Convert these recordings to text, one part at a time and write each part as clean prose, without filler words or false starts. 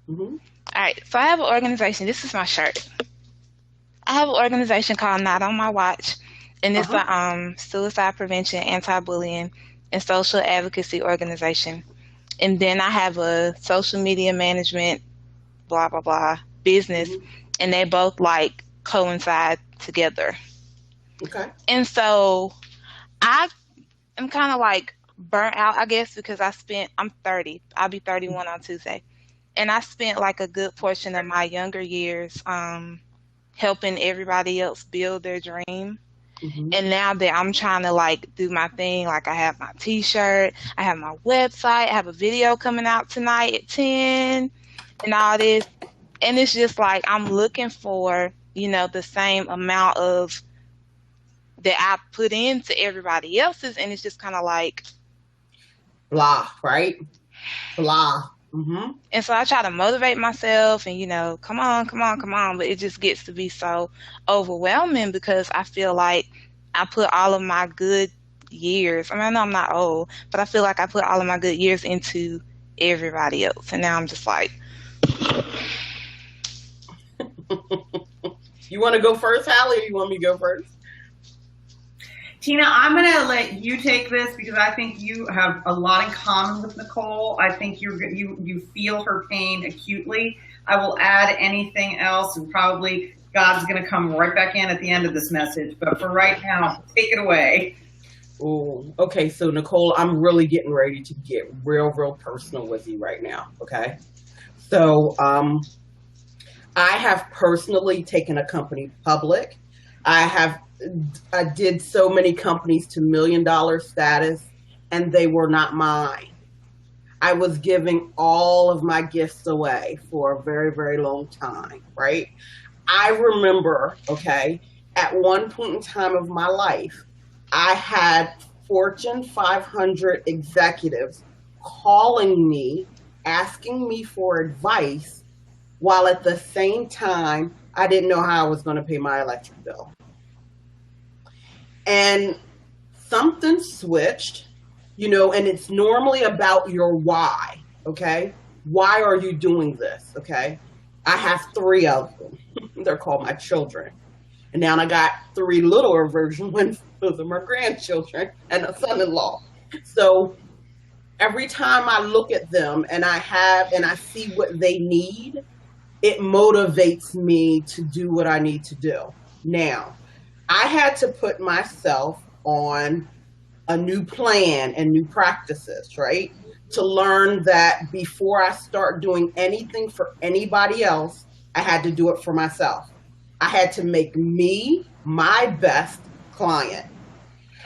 Mm-hmm. All right, so I have an organization. This is my shirt. I have an organization called Not on My Watch, and it's Uh-huh. a suicide prevention, anti-bullying, and social advocacy organization. And then I have a social media management, blah blah blah, business, Mm-hmm. and they both like coincide together. Okay. And so I am kind of like burnt out, I guess, because I'm 30. I'll be 31 on Tuesday. And I spent like a good portion of my younger years helping everybody else build their dream. Mm-hmm. And now that I'm trying to like do my thing, like I have my t-shirt, I have my website, I have a video coming out tonight at 10 and all this. And it's just like I'm looking for, the same amount of that I put into everybody else's. And it's just kind of like, Blah, right? Blah. Mm-hmm. and so I try to motivate myself and, come on, come on, come on. But it just gets to be so overwhelming because I feel like I put all of my good years. I mean, I know I'm not old, but I feel like I put all of my good years into everybody else. And now I'm just like, You want to go first, Hallie, or you want me to go first? Tina, I'm going to let you take this because I think you have a lot in common with Nicole. I think you feel her pain acutely. I will add anything else, and probably God's going to come right back in at the end of this message. But for right now, take it away. Oh, okay. So Nicole, I'm really getting ready to get real, real personal with you right now. Okay. So, I have personally taken a company public. I have I did so many companies to $1 million status, and they were not mine. I was giving all of my gifts away for a very, very long time, right? I remember, okay, at one point in time of my life, I had Fortune 500 executives calling me, asking me for advice, while at the same time, I didn't know how I was going to pay my electric bill. And something switched, and it's normally about your why, okay? Why are you doing this, okay? I have three of them. They're called my children. And now I got three littler version ones. Those are my grandchildren and a son-in-law. So every time I look at them and I see what they need, it motivates me to do what I need to do. Now, I had to put myself on a new plan and new practices, right? To learn that before I start doing anything for anybody else, I had to do it for myself. I had to make me my best client.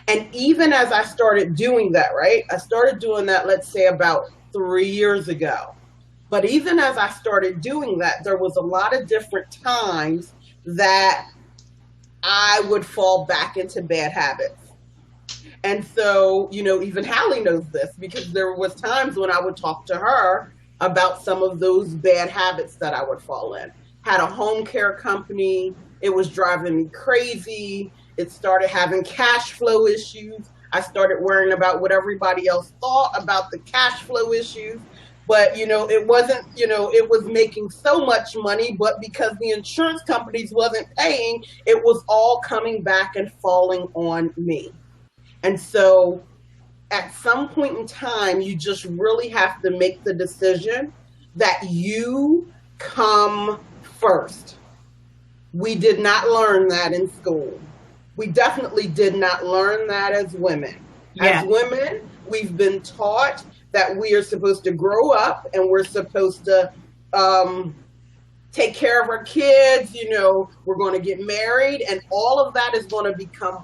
And even as I started doing that, right? I started doing that, let's say, about 3 years ago. But even as I started doing that, there was a lot of different times that I would fall back into bad habits. And so, even Hallie knows this because there was times when I would talk to her about some of those bad habits that I would fall in. Had a home care company. It was driving me crazy. It started having cash flow issues. I started worrying about what everybody else thought about the cash flow issues. But, it wasn't, it was making so much money, but because the insurance companies wasn't paying, it was all coming back and falling on me. And so at some point in time, you just really have to make the decision that you come first. We did not learn that in school. We definitely did not learn that as women. As Yeah. women, we've been taught that we are supposed to grow up and we're supposed to take care of our kids, we're going to get married, and all of that is going to become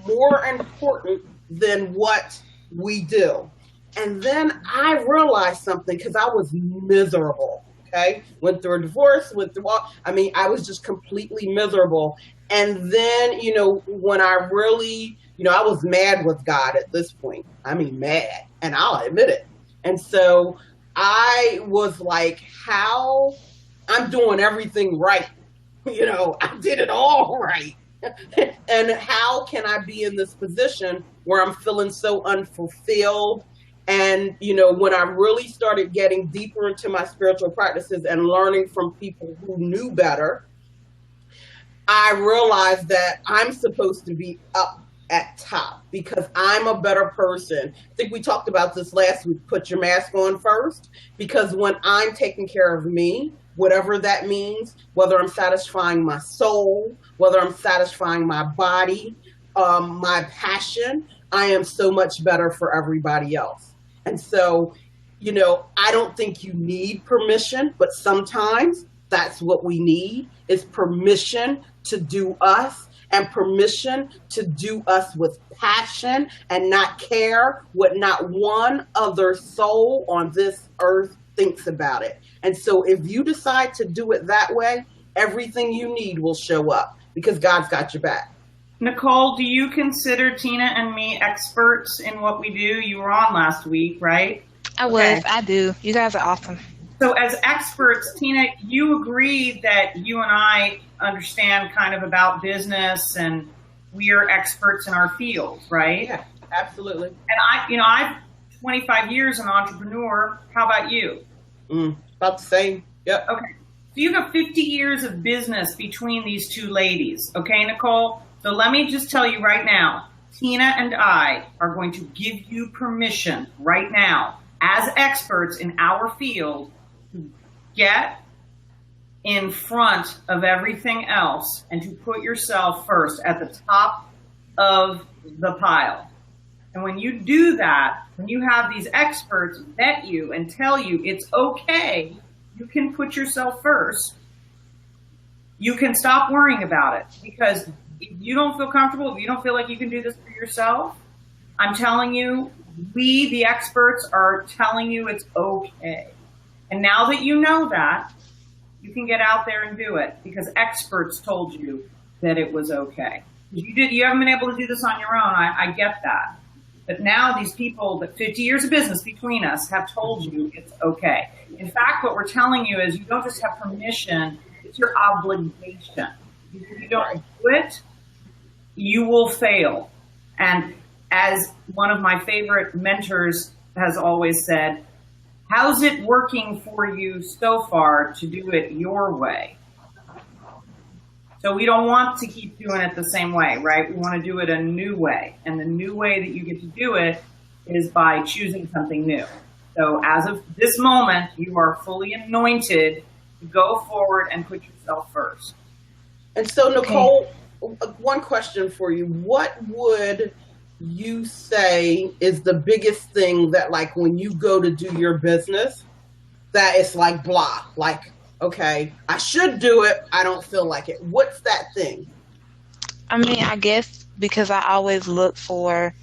more important than what we do. And then I realized something because I was miserable. Okay. Went through a divorce, I was just completely miserable. And then, when I really, I was mad with God at this point. I mean, mad, and I'll admit it. And so I was like, how I'm doing everything right. I did it all right. And how can I be in this position where I'm feeling so unfulfilled And, you know, when I really started getting deeper into my spiritual practices and learning from people who knew better, I realized that I'm supposed to be up at top because I'm a better person. I think we talked about this last week. Put your mask on first, because when I'm taking care of me, whatever that means, whether I'm satisfying my soul, whether I'm satisfying my body, my passion, I am so much better for everybody else. And so, you know, I don't think you need permission, but sometimes that's what we need, is permission to do us, and permission to do us with passion and not care what not one other soul on this earth thinks about it. And so if you decide to do it that way, everything you need will show up because God's got your back. Nicole, do you consider Tina and me experts in what we do? You were on last week, right? I was. Okay. I do. You guys are awesome. So as experts, Tina, you agree that you and I understand kind of about business and we are experts in our fields, right? Yeah, absolutely. And I've 25 years an entrepreneur. How about you? About the same. Yep. Okay. So you have 50 years of business between these two ladies. Okay, Nicole? So let me just tell you right now, Tina and I are going to give you permission right now as experts in our field to get in front of everything else and to put yourself first at the top of the pile. And when you do that, when you have these experts vet you and tell you it's okay, you can put yourself first, you can stop worrying about it. Because if you don't feel comfortable, if you don't feel like you can do this for yourself, I'm telling you, we, the experts, are telling you it's okay. And now that you know that, you can get out there and do it because experts told you that it was okay. You haven't been able to do this on your own. I get that. But now these people, that 50 years of business between us, have told you it's okay. In fact, what we're telling you is you don't just have permission, it's your obligation. If you don't do it, you will fail. And as one of my favorite mentors has always said, how's it working for you so far to do it your way? So we don't want to keep doing it the same way, right? We want to do it a new way. And the new way that you get to do it is by choosing something new. So as of this moment, you are fully anointed to go forward and put yourself first. And so, Nicole, one question for you. What would you say is the biggest thing that, like, when you go to do your business, that it's like blah, like, okay, I should do it, I don't feel like it. What's that thing? I mean, I guess because I always look for,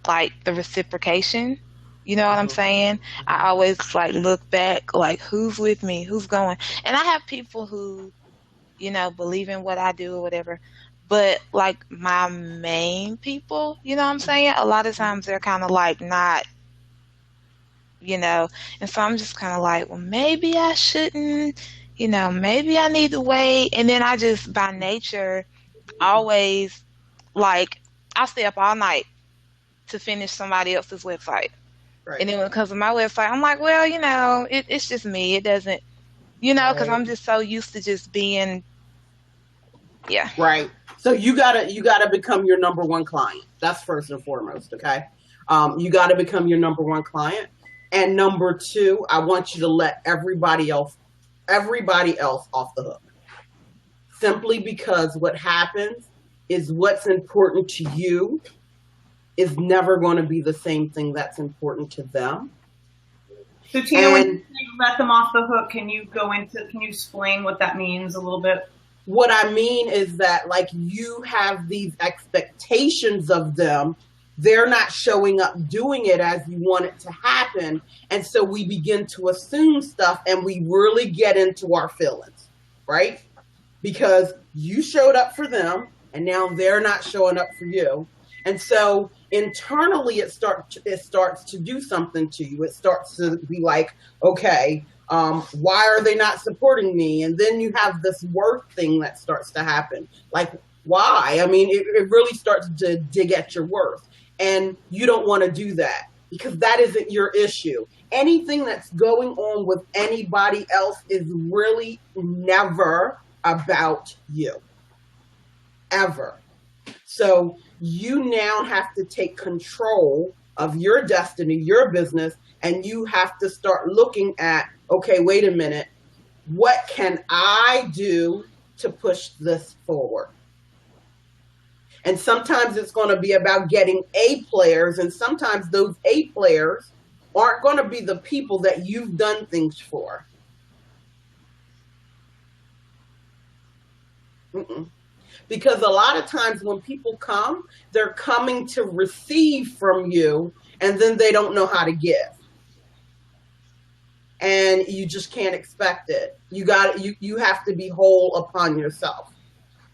like, the reciprocation. You know what I'm saying? I always, like, look back, like, who's with me? Who's going? And I have people who, you know, believe in what I do or whatever. But, like, my main people, you know what I'm saying? A lot of times they're kind of, like, not, you know. And so I'm just kind of like, well, maybe I shouldn't, you know, maybe I need to wait. And then I just, by nature, always, like, I'll stay up all night to finish somebody else's website. Right. And then when it comes to my website, I'm like, well, you know, it's just me. It doesn't, you know, because I'm just so used to just being, yeah. Right. So you gotta become your number one client. That's first and foremost, okay? You gotta become your number one client. And number two, I want you to let everybody else off the hook. Simply because what happens is what's important to you is never going to be the same thing that's important to them. So Tina, when you let them off the hook, can you explain what that means a little bit? What I mean is that, like, you have these expectations of them. They're not showing up doing it as you want it to happen. And so we begin to assume stuff and we really get into our feelings, right? Because you showed up for them and now they're not showing up for you. And so internally it starts to do something to you. It starts to be like, okay, why are they not supporting me? And then you have this worth thing that starts to happen. Like, why? I mean, it really starts to dig at your worth. And you don't want to do that. because that isn't your issue. Anything that's going on with anybody else is really never about you, ever. So you now have to take control of your destiny, your business, and you have to start looking at, okay, wait a minute, what can I do to push this forward? And sometimes it's going to be about getting A players, and sometimes those A players aren't going to be the people that you've done things for. Mm-mm. Because a lot of times when people come, they're coming to receive from you, and then they don't know how to give. And you just can't expect it. You have to be whole upon yourself.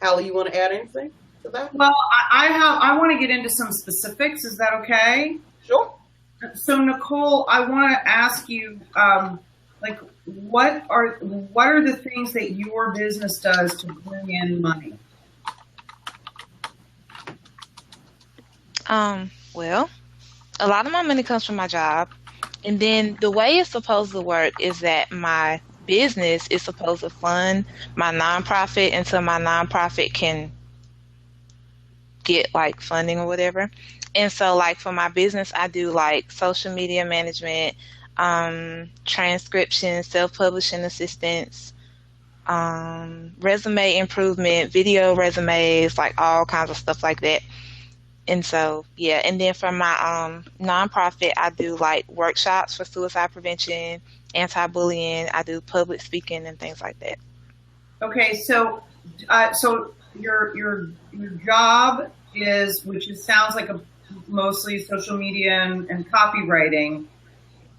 Hallie, you want to add anything to that? Well, I want to get into some specifics. Is that okay? Sure. So Nicole, I want to ask you, like, what are the things that your business does to bring in money? Well, a lot of my money comes from my job. And then the way it's supposed to work is that my business is supposed to fund my nonprofit until my nonprofit can get like funding or whatever. And so like for my business, I do like social media management, transcription, self-publishing assistance, resume improvement, video resumes, like all kinds of stuff like that. And so, yeah, and then for my nonprofit, I do like workshops for suicide prevention, anti-bullying. I do public speaking and things like that. Okay, so your job is, sounds like mostly social media and copywriting,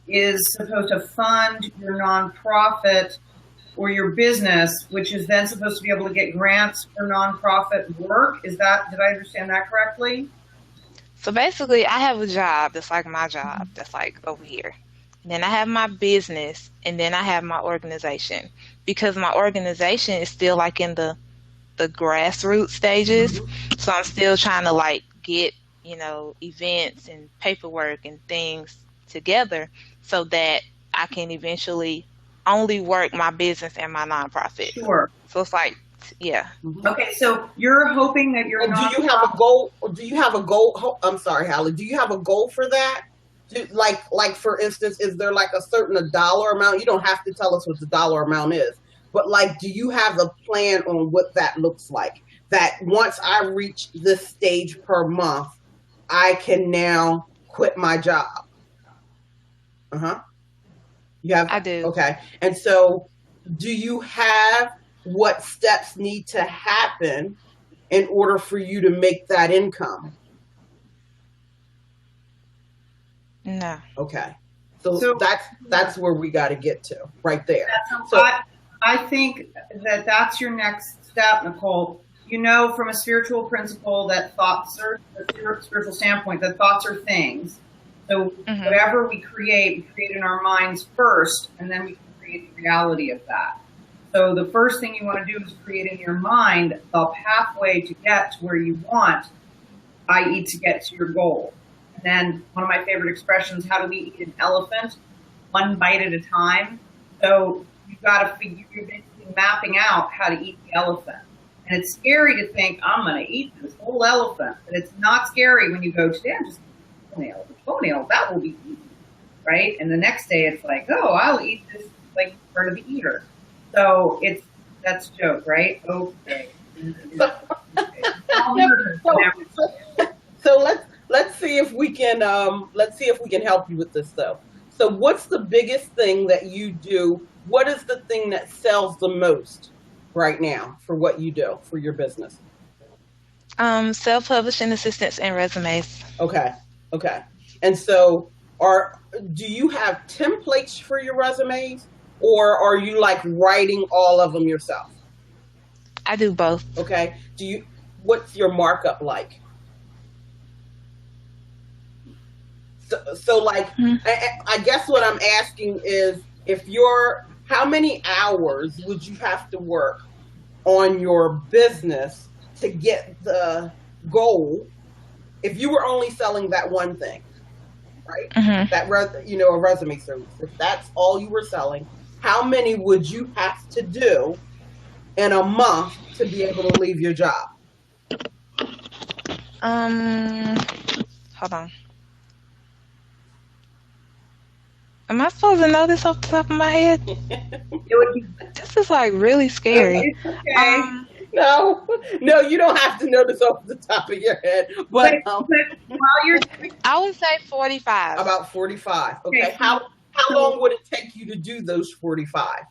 is supposed to fund your nonprofit or your business, which is then supposed to be able to get grants for nonprofit work. Did I understand that correctly? So basically, I have a job that's like my job, that's like over here. And then I have my business, and then I have my organization. Because my organization is still like in the grassroots stages, so I'm still trying to like get, events and paperwork and things together so that I can eventually only work my business and my nonprofit. Sure. So it's like, yeah. Okay, so you're hoping that you're do you have a goal? Do you have a goal? I'm sorry, Hallie. Do you have a goal for that? Like for instance, is there like a certain dollar amount? You don't have to tell us what the dollar amount is, but like, do you have a plan on what that looks like? That once I reach this stage per month, I can now quit my job. You have? I do. Okay. And so do you have what steps need to happen in order for you to make that income? No. Okay. So that's where we got to get to right there. I think that's your next step, Nicole. From a spiritual principle that spiritual standpoint, that thoughts are things. So whatever we create in our minds first, and then we can create the reality of that. So the first thing you want to do is create in your mind the pathway to get to where you want, i.e. to get to your goal. And then one of my favorite expressions, how do we eat an elephant? One bite at a time. So you're basically mapping out how to eat the elephant. And it's scary to think, I'm going to eat this whole elephant. But it's not scary when you go, today I'm just toenail, that will be easy, right? And the next day it's like, oh, I'll eat this like part of the eater. So that's a joke, right? Okay. So let's see if we can help you with this though. So what's the biggest thing that you do? What is the thing that sells the most right now for what you do for your business? Self-publishing assistants and resumes. Okay. And so do you have templates for your resumes, or are you like writing all of them yourself? I do both. Okay. What's your markup like? So like, I guess what I'm asking is, how many hours would you have to work on your business to get the goal if you were only selling that one thing? right? Mhm. A resume service. If that's all you were selling, how many would you have to do in a month to be able to leave your job? Um, hold on. Am I supposed to know this off the top of my head? It would be This is like really scary. it's okay. No, no, you don't have to know this off the top of your head. But But while you're I would say 45. about 45. Okay, okay, how long would it take you to do those 45?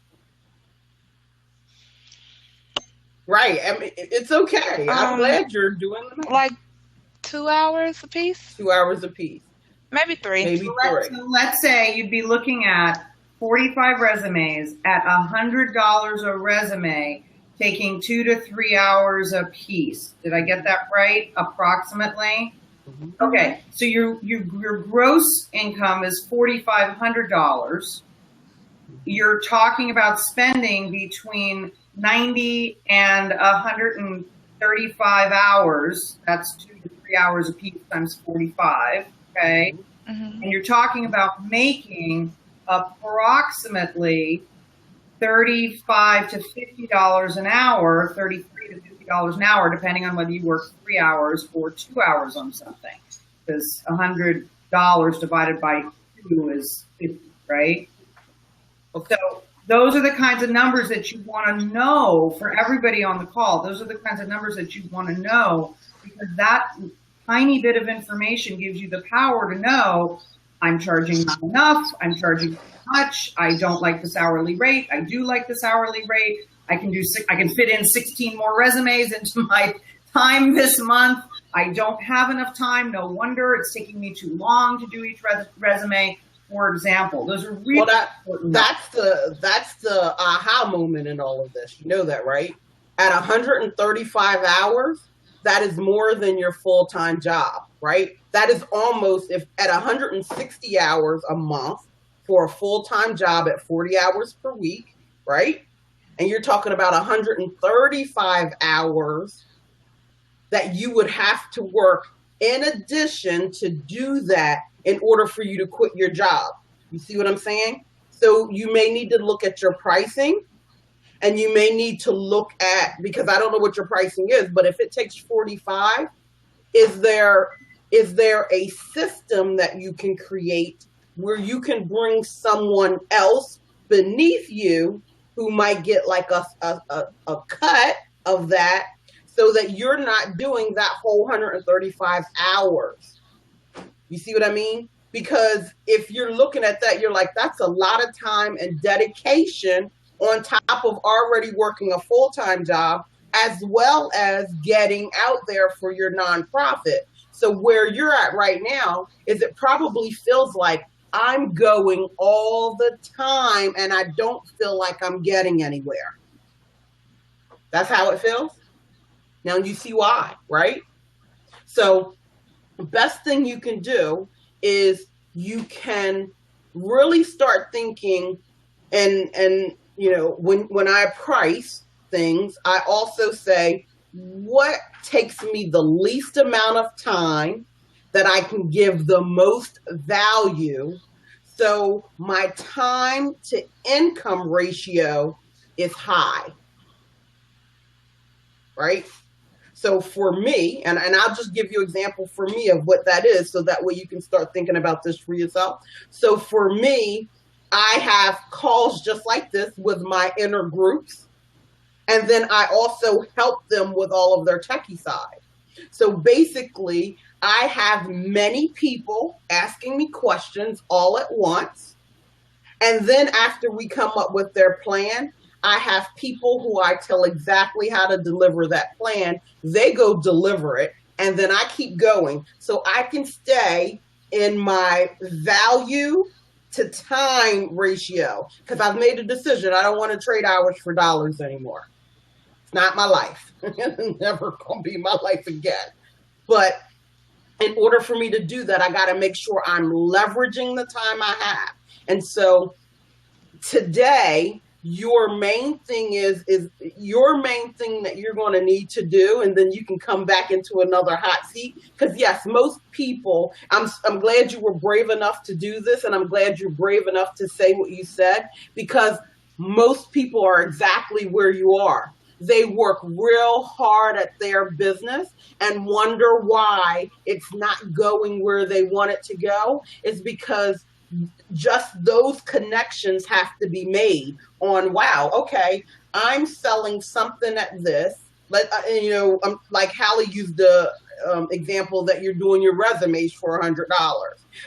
Right. I mean, it's okay. I'm glad you're doing the math. Like 2 hours a piece, 2 hours apiece, maybe 3. maybe three. so let's say you'd be looking at 45 resumes at $100 a resume, taking 2 to 3 hours a piece. Did I get that right? Approximately. Mhm. Okay, so your gross income is $4,500. You're talking about spending between 90 and 135 hours. That's 2 to 3 hours a piece times 45. Okay, Mhm. and you're talking about making approximately $35 to $50 an hour, $33 to $50 an hour, depending on whether you work 3 hours or 2 hours on something. Because $100 divided by 2 is 50, right? Okay. So those are the kinds of numbers that you want to know for everybody on the call. Those are the kinds of numbers that you want to know, because that tiny bit of information gives you the power to know, I'm charging not enough, I'm charging too much, I don't like this hourly rate, I do like this hourly rate, I can fit in 16 more resumes into my time this month. I don't have enough time, no wonder it's taking me too long to do each resume. For example, those are really important. That's the aha moment in all of this. You know that, right? At 135 hours, that is more than your full-time job, right? That is almost, if at 160 hours a month for a full-time job at 40 hours per week, right? And you're talking about 135 hours that you would have to work in addition to do that in order for you to quit your job. You see what I'm saying? So you may need to look at your pricing, and you may need to look at, because I don't know what your pricing is, but if it takes 45, is there a system that you can create where you can bring someone else beneath you who might get like a cut of that, so that you're not doing that whole 135 hours? You see what I mean? Because if you're looking at that, you're like, that's a lot of time and dedication on top of already working a full-time job, as well as getting out there for your nonprofit. So where you're at right now is it probably feels like I'm going all the time and I don't feel like I'm getting anywhere. That's how it feels. Now you see why, right? So the best thing you can do is you can really start thinking, and you know, when I price things, I also say, what takes me the least amount of time that I can give the most value, so my time to income ratio is high, right? So for me, and I'll just give you an example for me of what that is, so that way you can start thinking about this for yourself. So for me, I have calls just like this with my inner groups. And then I also help them with all of their techie side. So basically, I have many people asking me questions all at once. And then after we come up with their plan, I have people who I tell exactly how to deliver that plan. They go deliver it, and then I keep going. So I can stay in my value to time ratio, because I've made a decision. I don't want to trade hours for dollars anymore. It's not my life. It's never going to be my life again. But in order for me to do that, I got to make sure I'm leveraging the time I have. And so today, your main thing is your main thing that you're going to need to do, and then you can come back into another hot seat. Because yes, most people, I'm glad you were brave enough to do this, and I'm glad you're brave enough to say what you said, because most people are exactly where you are. They work real hard at their business and wonder why it's not going where they want it to go. Is because just those connections have to be made on, wow, okay, I'm selling something at this. Like Hallie used the example that you're doing your resumes for $100.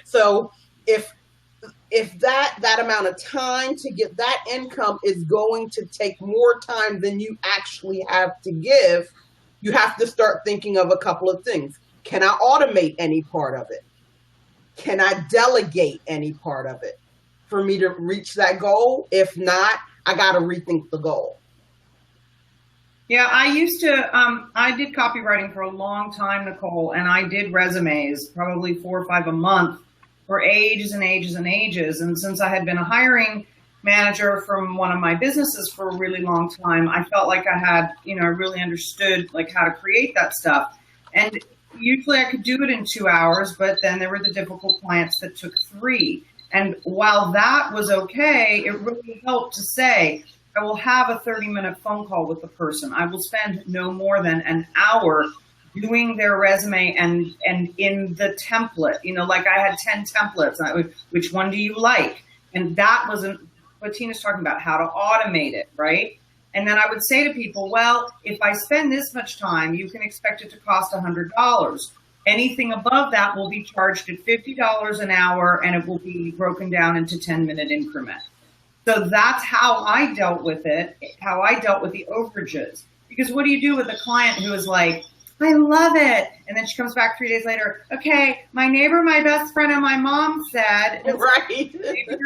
So if that amount of time to get that income is going to take more time than you actually have to give, you have to start thinking of a couple of things. Can I automate any part of it? Can I delegate any part of it for me to reach that goal? If not, I got to rethink the goal. Yeah, I used to, I did copywriting for a long time, Nicole, and I did resumes, probably 4 or 5 a month for ages and ages and ages. And since I had been a hiring manager from one of my businesses for a really long time, I felt like I had, I really understood like how to create that stuff. And usually I could do it in 2 hours, but then there were the difficult clients that took 3. And while that was okay, it really helped to say, I will have a 30-minute phone call with the person. I will spend no more than an hour doing their resume and in the template, like I had 10 templates. Which one do you like? And that wasn't what Tina's talking about, how to automate it, right? And then I would say to people, well, if I spend this much time, you can expect it to cost $100. Anything above that will be charged at $50 an hour, and it will be broken down into 10-minute increments. So that's how I dealt with it, how I dealt with the overages. Because what do you do with a client who is like, I love it. And then she comes back 3 days later. Okay, my neighbor, my best friend, and my mom said, right. Your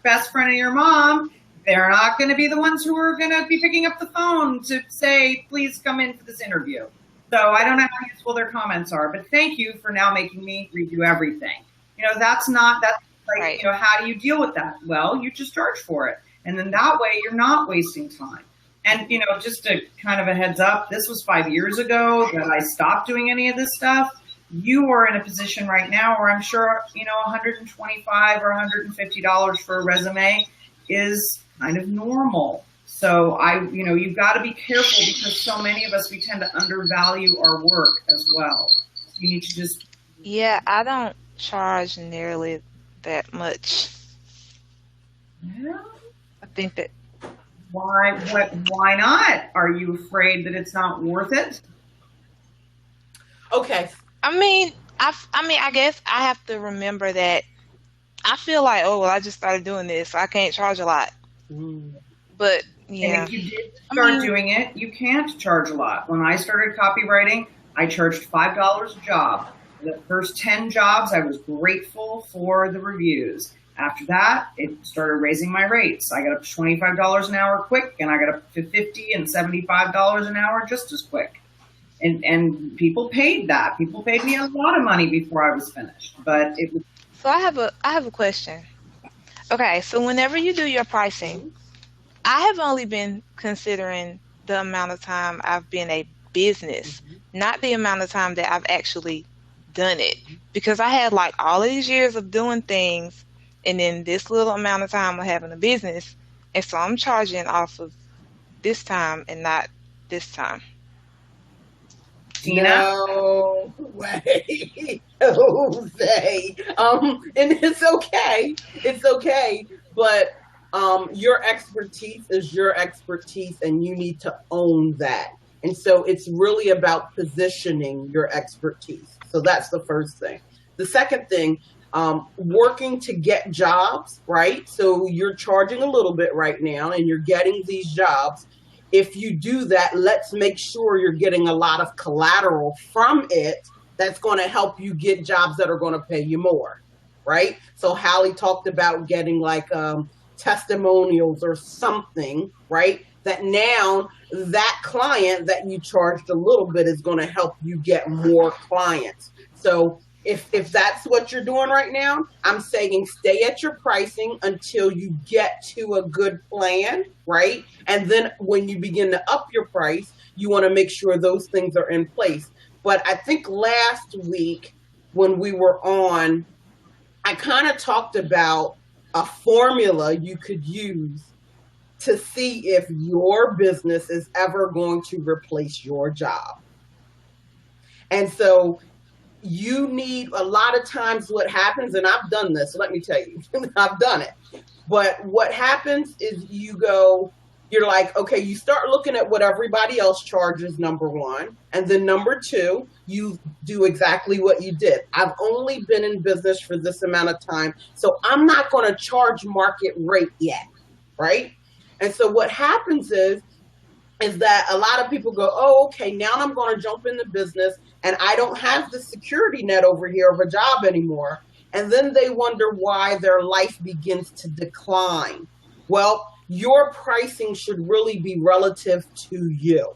best friend and your mom, they're not going to be the ones who are going to be picking up the phone to say, please come in for this interview. So I don't know how useful their comments are, but thank you for now making me redo everything. That's like, right. How do you deal with that? Well, you just charge for it. And then that way you're not wasting time. And, just to kind of a heads up, this was 5 years ago that I stopped doing any of this stuff. You are in a position right now where I'm sure, $125 or $150 for a resume is kind of normal. So you've got to be careful because so many of us, we tend to undervalue our work as well. You need to just. Yeah, I don't charge nearly that much. Yeah. I think that. Why not? Are you afraid that it's not worth it? Okay. I guess I have to remember that I feel like, I just started doing this, so I can't charge a lot. But yeah. And if you did start doing it, you can't charge a lot. When I started copywriting, I charged $5 a job. The first 10 jobs, I was grateful for the reviews. After that, it started raising my rates. I got up to $25 an hour quick, and I got up to $50 and $75 an hour just as quick. And people paid that. People paid me a lot of money before I was finished. But it was. So I have a question. Okay, so whenever you do your pricing, I have only been considering the amount of time I've been a business, not the amount of time that I've actually done it. Because I had like all of these years of doing things, and then this little amount of time of having a business, and so I'm charging off of this time and not this time. Tina? No way, Jose. And it's okay, but your expertise is your expertise, and you need to own that. And so it's really about positioning your expertise. So that's the first thing. The second thing, working to get jobs, right? So you're charging a little bit right now and you're getting these jobs. If you do that, let's make sure you're getting a lot of collateral from it that's going to help you get jobs that are going to pay you more, right? So Hallie talked about getting like testimonials or something, right? That now that client that you charged a little bit is going to help you get more clients. So if that's what you're doing right now, I'm saying stay at your pricing until you get to a good plan, right? And then when you begin to up your price, you want to make sure those things are in place. But I think last week when we were on, I kind of talked about a formula you could use to see if your business is ever going to replace your job. And so you need, a lot of times what happens, and I've done this, let me tell you, I've done it. But what happens is you're like, okay, you start looking at what everybody else charges, number one. And then number two, you do exactly what you did. I've only been in business for this amount of time, so I'm not going to charge market rate yet, right? And so what happens is that a lot of people go, oh, okay, now I'm going to jump in the business and I don't have the security net over here of a job anymore. And then they wonder why their life begins to decline. Well, your pricing should really be relative to you,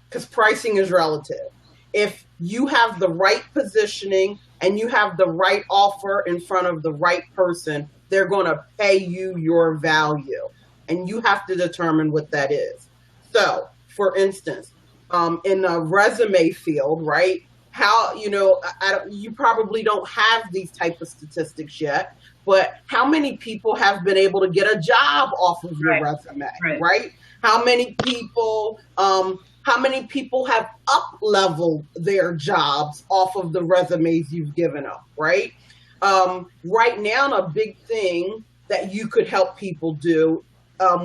because pricing is relative. If you have the right positioning and you have the right offer in front of the right person, they're going to pay you your value. And you have to determine what that is. So, for instance, in the resume field, right? How, you probably don't have these type of statistics yet, but how many people have been able to get a job off of your resume, right? How many people have up-leveled their jobs off of the resumes you've given them, right? Right now, a big thing that you could help people do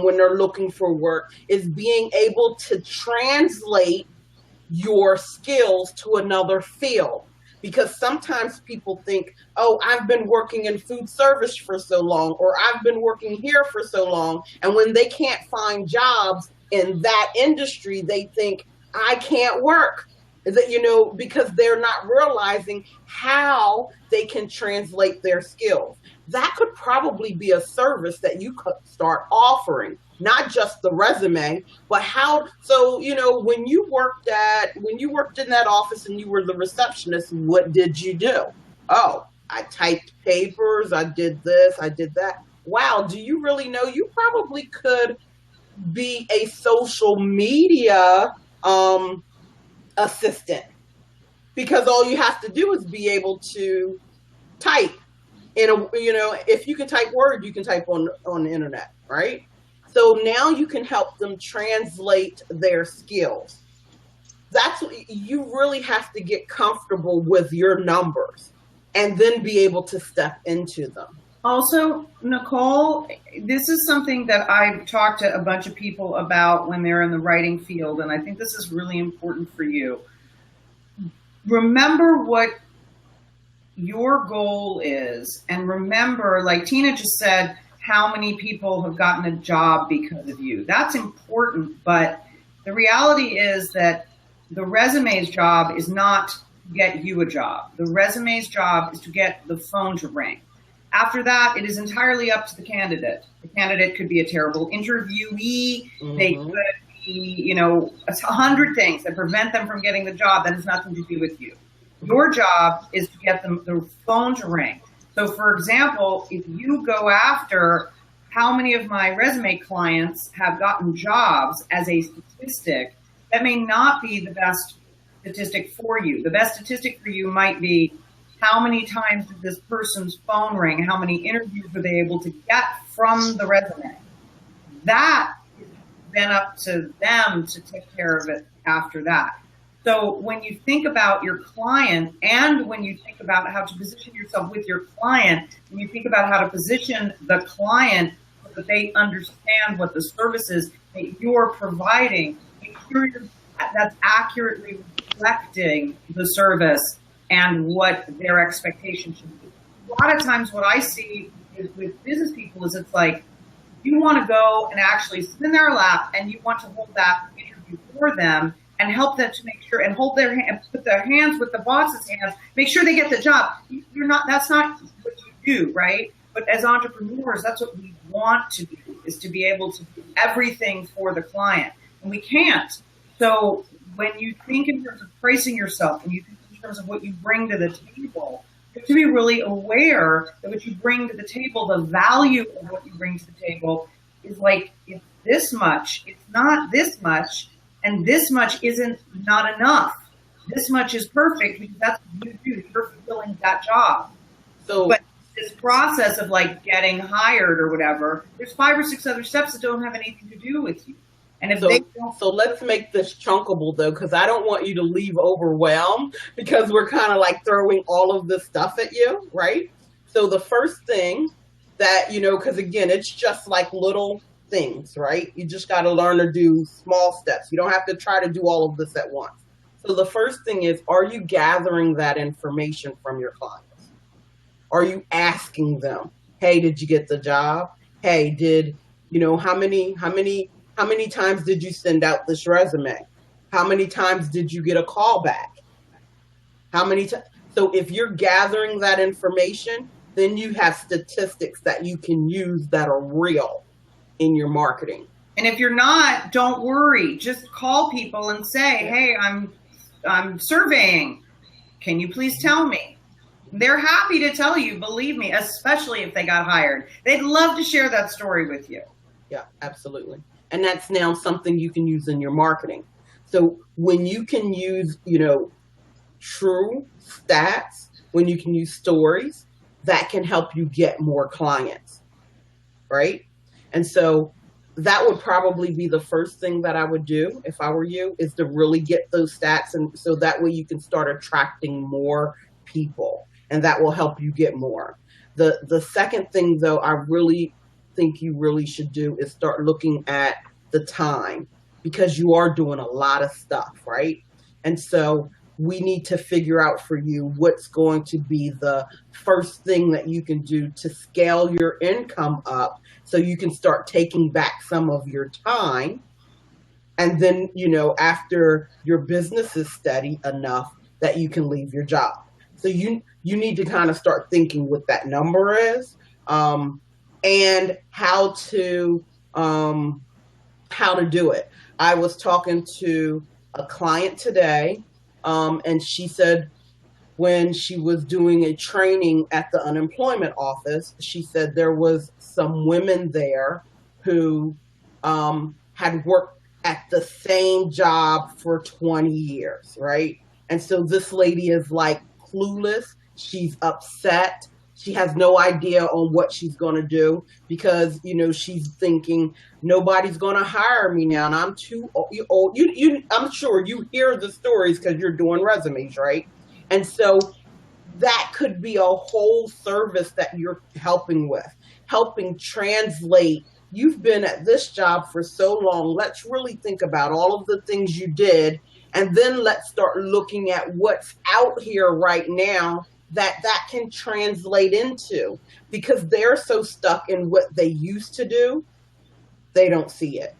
when they're looking for work is being able to translate your skills to another field. Because sometimes people think, oh, I've been working in food service for so long, or I've been working here for so long. And when they can't find jobs in that industry, they think, I can't work. Is that, because they're not realizing how they can translate their skills. That could probably be a service that you could start offering, not just the resume, but how. So, when you worked in that office and you were the receptionist, what did you do? Oh, I typed papers, I did this, I did that. Wow, do you really know you probably could be a social media assistant, because all you have to do is be able to type if you can type Word, you can type on the internet, right? So now you can help them translate their skills. That's what you really have to get comfortable with, your numbers, and then be able to step into them. Also, Nicole, this is something that I've talked to a bunch of people about when they're in the writing field, and I think this is really important for you. Remember what your goal is, and remember, like Tina just said, how many people have gotten a job because of you. That's important, but the reality is that the resume's job is not to get you a job. The resume's job is to get the phone to ring. After that, it is entirely up to the candidate. The candidate could be a terrible interviewee. Mm-hmm. They could be, 100 things that prevent them from getting the job. That has nothing to do with you. Your job is to get them the phone to ring. So, for example, if you go after how many of my resume clients have gotten jobs as a statistic, that may not be the best statistic for you. The best statistic for you might be, how many times did this person's phone ring? How many interviews were they able to get from the resume? That is then up to them to take care of it after that. So when you think about your client, and when you think about how to position yourself with your client, when you think about how to position the client so that they understand what the service is that you're providing, make sure that's accurately reflecting the service and what their expectations should be. A lot of times what I see with business people is it's like, you want to go and actually sit in their lap and you want to hold that interview for them and help them to make sure, and hold their hand, put their hands with the boss's hands, make sure they get the job. That's not what you do, right? But as entrepreneurs, that's what we want to do, is to be able to do everything for the client. And we can't. So when you think in terms of pricing yourself, and you think in terms of what you bring to the table, You have to be really aware that what you bring to the table, the value of what you bring to the table is like, it's this much, it's not this much, and this much isn't not enough. This much is perfect because that's what you do. You're fulfilling that job. But this process of like getting hired or whatever, there's 5 or 6 other steps that don't have anything to do with you. And if they don't, so let's make this chunkable though, because I don't want you to leave overwhelmed because we're kind of like throwing all of this stuff at you, right? So the first thing that, because again, it's just like little things, right? You just got to learn to do small steps. You don't have to try to do all of this at once. So the first thing is, are you gathering that information from your clients? Are you asking them, hey, did you get the job? Hey, how many times did you send out this resume? How many times did you get a call back? How many times? So if you're gathering that information, then you have statistics that you can use that are real in your marketing. And if you're not, don't worry. Just call people and say, hey, I'm surveying. Can you please tell me? They're happy to tell you, believe me, especially if they got hired. They'd love to share that story with you. Yeah, absolutely. And that's now something you can use in your marketing. So when you can use, true stats, when you can use stories, that can help you get more clients, right? And so that would probably be the first thing that I would do if I were you, is to really get those stats. And so that way you can start attracting more people, and that will help you get more. The second thing, though, I really think you really should do is start looking at the time, because you are doing a lot of stuff, right? And so we need to figure out for you what's going to be the first thing that you can do to scale your income up so you can start taking back some of your time. And then, after your business is steady enough that you can leave your job. So you need to kind of start thinking what that number is, and how to do it. I was talking to a client today, and she said when she was doing a training at the unemployment office, she said there was some women there who had worked at the same job for 20 years, right? And so this lady is like clueless. She's upset. She has no idea on what she's going to do because, she's thinking nobody's going to hire me now and I'm too old. I'm sure you hear the stories because you're doing resumes, right? And so that could be a whole service that you're helping translate. You've been at this job for so long. Let's really think about all of the things you did. And then let's start looking at what's out here right now that can translate into, because they're so stuck in what they used to do, they don't see it.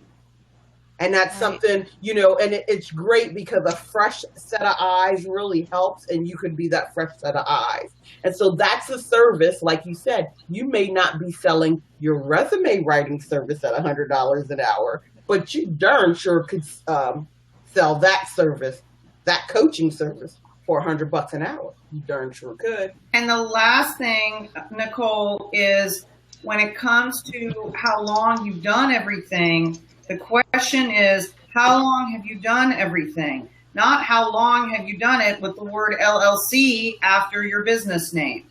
And that's something, and it's great because a fresh set of eyes really helps, and you could be that fresh set of eyes. And so that's a service, like you said, you may not be selling your resume writing service at $100 an hour, but you darn sure could sell that service, that coaching service, for $100 an hour. You darn sure could. And the last thing, Nicole, is when it comes to how long you've done everything, the question is, how long have you done everything? Not how long have you done it with the word LLC after your business name.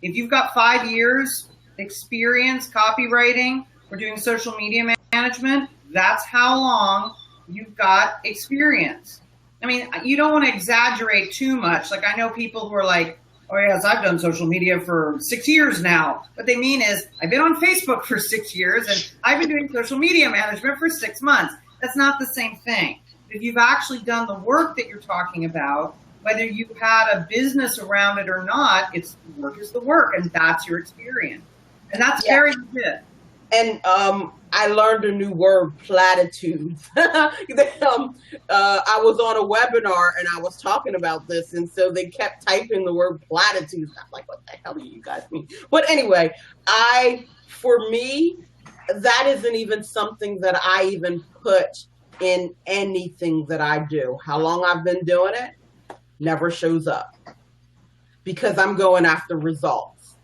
If you've got 5 years experience copywriting or doing social media management, that's how long you've got experience. I mean, you don't want to exaggerate too much. Like, I know people who are like, oh yes, I've done social media for 6 years now. What they mean is, I've been on Facebook for 6 years and I've been doing social media management for 6 months. That's not the same thing. If you've actually done the work that you're talking about, whether you've had a business around it or not, it's work is the work, and that's your experience. And that's very good. And I learned a new word, platitudes. I was on a webinar and I was talking about this, and so they kept typing the word platitudes. I'm like, what the hell do you guys mean? But anyway, for me, that isn't even something that I even put in anything that I do. How long I've been doing it never shows up. because I'm going after results.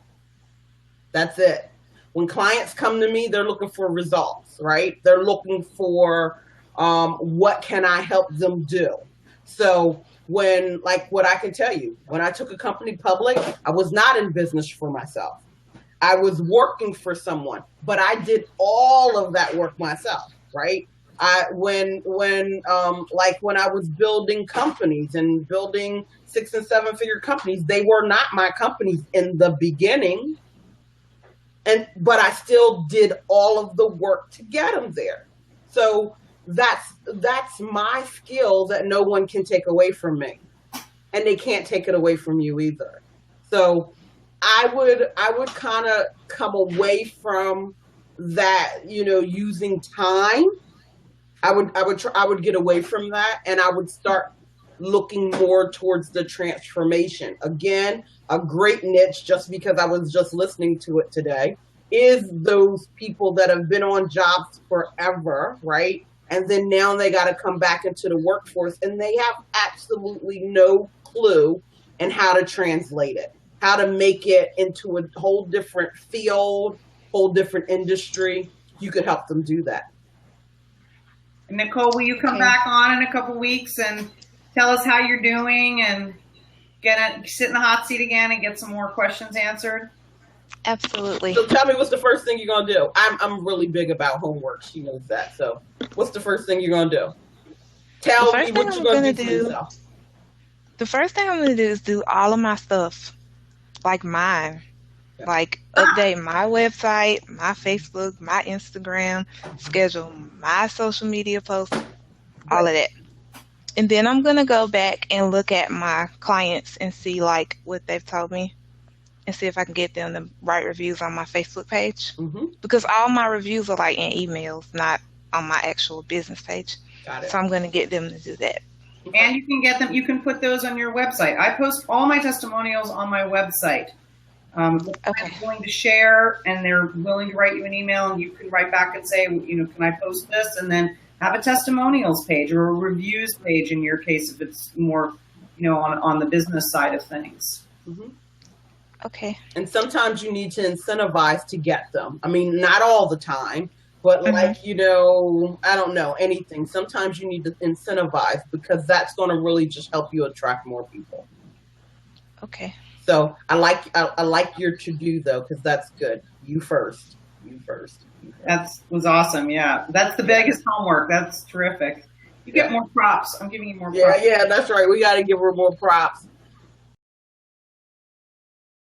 That's it. When clients come to me, they're looking for results, right? They're looking for what can I help them do? So when, like what I can tell you, when I took a company public, I was not in business for myself. I was working for someone, but I did all of that work myself, right? When I was building companies and building 6 and 7 figure companies, they were not my companies in the beginning. But I still did all of the work to get them there. So that's my skill that no one can take away from me, and they can't take it away from you either. So I would kind of come away from that, using time. I would get away from that, and I would start looking more towards the transformation. Again, a great niche, just because I was just listening to it today, is those people that have been on jobs forever, right? And then now they got to come back into the workforce, and they have absolutely no clue in how to translate it, how to make it into a whole different field, whole different industry. You could help them do that. Nicole, will you come back on in a couple weeks and tell us how you're doing and sit in the hot seat again and get some more questions answered? Absolutely. So tell me, what's the first thing you're going to do? I'm really big about homework. She knows that. So what's the first thing you're going to do? Tell me what you're going to do for yourself. The first thing I'm going to do is do all of my stuff, like mine. Yeah. Like update my website, my Facebook, my Instagram, schedule my social media posts, all of that. And then I'm going to go back and look at my clients and see like what they've told me and see if I can get them to write reviews on my Facebook page. Mm-hmm. Because all my reviews are like in emails, not on my actual business page. Got it. So I'm going to get them to do that. And you can get them, you can put those on your website. I post all my testimonials on my website. Okay. They're willing to share, and they're willing to write you an email, and you can write back and say, can I post this? And then have a testimonials page or a reviews page in your case if it's more, on the business side of things. Mm-hmm. Okay. And sometimes you need to incentivize to get them. I mean, not all the time, but mm-hmm. I don't know, anything. Sometimes you need to incentivize, because that's going to really just help you attract more people. Okay. So I like your to-do, though, because that's good. You first. That was awesome. Yeah. That's the biggest homework. That's terrific. You get more props. I'm giving you more props. Yeah, that's right. We got to give her more props.